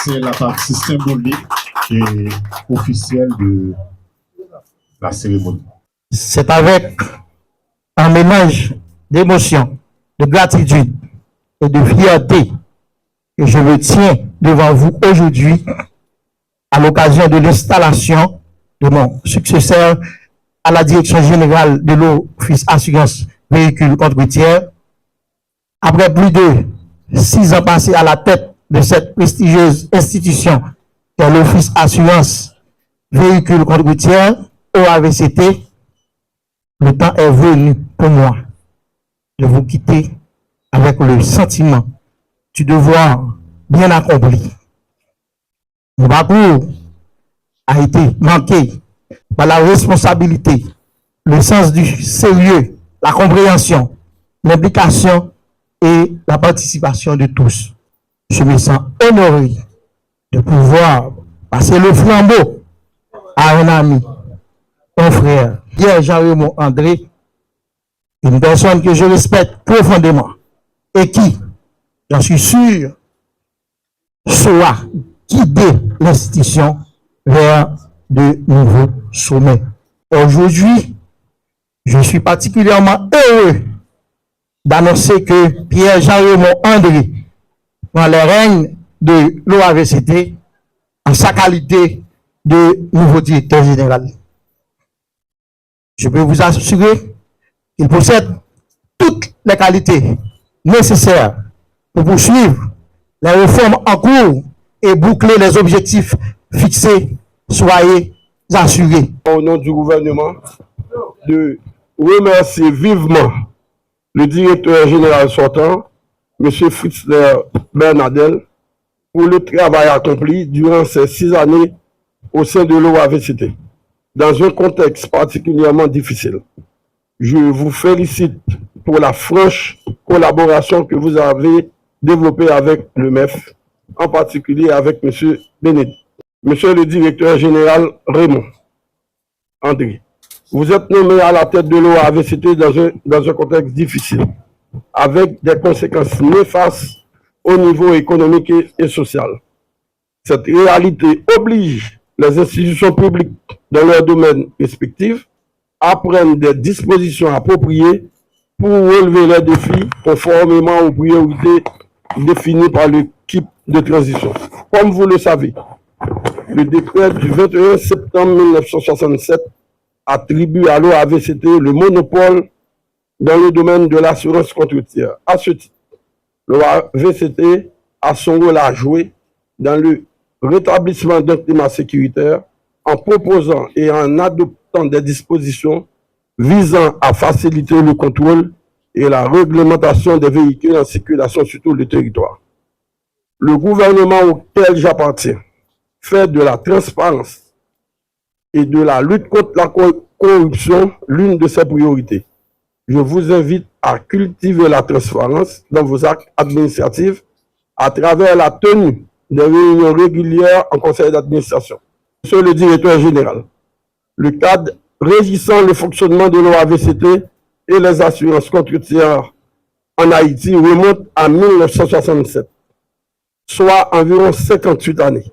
c'est la partie symbolique et officielle de la cérémonie. C'est avec un mélange d'émotion, de gratitude et de fierté que je me tiens devant vous aujourd'hui à l'occasion de l'installation de mon successeur à la direction générale de l'Office Assurance Véhicules contre routière. Après plus de 6 ans passés à la tête de cette prestigieuse institution qu'est l'Office Assurance Véhicules contre routière, OAVCT, le temps est venu pour moi de vous quitter avec le sentiment du devoir bien accompli. Mon parcours a été marqué par la responsabilité, le sens du sérieux, la compréhension, l'implication et la participation de tous. Je me sens honoré de pouvoir passer le flambeau à un ami, un frère, Pierre Jean-Raymond André, une personne que je respecte profondément et qui, j'en suis sûr, saura guider l'institution vers de nouveaux sommets. Aujourd'hui, je suis particulièrement heureux d'annoncer que Pierre Jean-Raymond André prend les règnes de l'OAVCT en sa qualité de nouveau directeur général. Je peux vous assurer qu'il possède toutes les qualités nécessaires pour poursuivre les réformes en cours et boucler les objectifs fixés. Soyez assurés. Au nom du gouvernement, de remercier vivement le directeur général sortant, M. Fritzler Bernadel, pour le travail accompli durant ces 6 années au sein de l'OAVCT, dans un contexte particulièrement difficile. Je vous félicite pour la franche collaboration que vous avez développée avec le MEF, en particulier avec M. Bénédicte. Monsieur le directeur général Raymond André, vous êtes nommé à la tête de l'OAVCT dans un contexte difficile, avec des conséquences néfastes au niveau économique et social. Cette réalité oblige les institutions publiques dans leurs domaines respectifs à prendre des dispositions appropriées pour relever les défis conformément aux priorités définies par l'équipe de transition. Comme vous le savez, le décret du 21 septembre 1967 attribue à l'OAVCT le monopole dans le domaine de l'assurance contre-routière. À ce titre, l'OAVCT a son rôle à jouer dans le rétablissement d'un climat sécuritaire en proposant et en adoptant des dispositions visant à faciliter le contrôle et la réglementation des véhicules en circulation sur tout le territoire. Le gouvernement auquel j'appartiens fait de la transparence et de la lutte contre la corruption l'une de ses priorités. Je vous invite à cultiver la transparence dans vos actes administratifs à travers la tenue des réunions régulières en conseil d'administration. Monsieur le directeur général, le cadre régissant le fonctionnement de l'OAVCT et les assurances contre-routières en Haïti remonte à 1967, soit environ 58 années.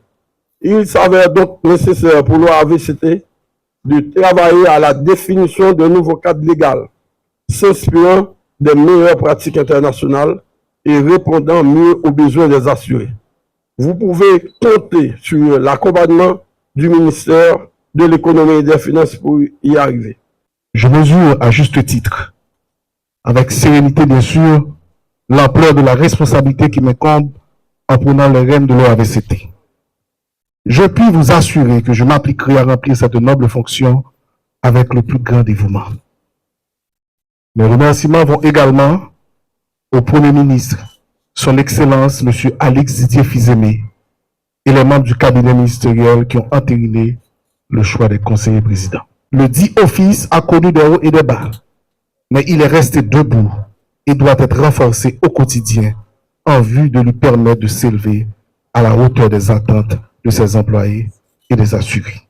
Il s'avère donc nécessaire pour l'OAVCT de travailler à la définition d'un nouveau cadre légal, s'inspirant des meilleures pratiques internationales et répondant mieux aux besoins des assurés. Vous pouvez compter sur l'accompagnement du ministère de l'économie et des finances pour y arriver. Je mesure à juste titre, avec sérénité bien sûr, l'ampleur de la responsabilité qui m'incombe en prenant les rênes de l'OAVCT. Je puis vous assurer que je m'appliquerai à remplir cette noble fonction avec le plus grand dévouement. Mes remerciements vont également au Premier ministre, Son Excellence M. Alix Didier Fils-Aimé, et les membres du cabinet ministériel qui ont entériné le choix des conseillers présidents. Le dit office a connu des hauts et des bas, mais il est resté debout et doit être renforcé au quotidien en vue de lui permettre de s'élever à la hauteur des attentes de ses employés et des assurés.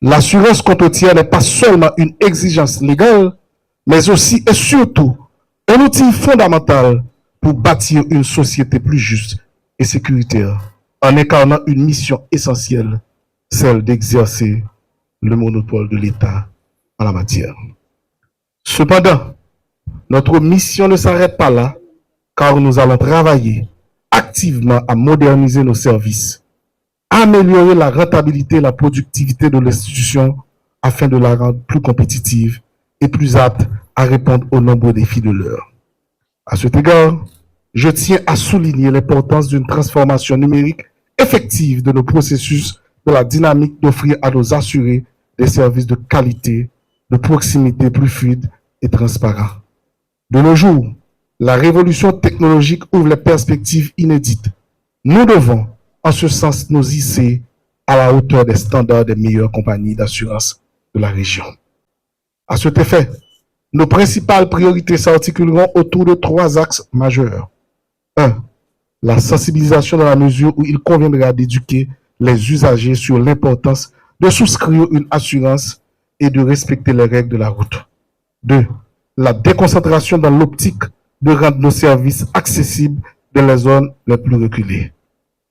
L'assurance contre-routière n'est pas seulement une exigence légale, mais aussi et surtout un outil fondamental pour bâtir une société plus juste et sécuritaire en incarnant une mission essentielle, celle d'exercer le monopole de l'État en la matière. Cependant, notre mission ne s'arrête pas là, car nous allons travailler activement à moderniser nos services, améliorer la rentabilité et la productivité de l'institution afin de la rendre plus compétitive et plus apte à répondre aux nombreux défis de l'heure. À cet égard, je tiens à souligner l'importance d'une transformation numérique effective de nos processus, de la dynamique d'offrir à nos assurés des services de qualité, de proximité plus fluides et transparents. De nos jours, la révolution technologique ouvre les perspectives inédites. Nous devons, en ce sens, nous hisser à la hauteur des standards des meilleures compagnies d'assurance de la région. À cet effet, nos principales priorités s'articuleront autour de 3 axes majeurs. 1. La sensibilisation dans la mesure où il conviendra d'éduquer les usagers sur l'importance de souscrire une assurance et de respecter les règles de la route. 2. La déconcentration dans l'optique de rendre nos services accessibles dans les zones les plus reculées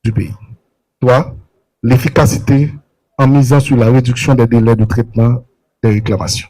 du pays. 3. L'efficacité en misant sur la réduction des délais de traitement des réclamations.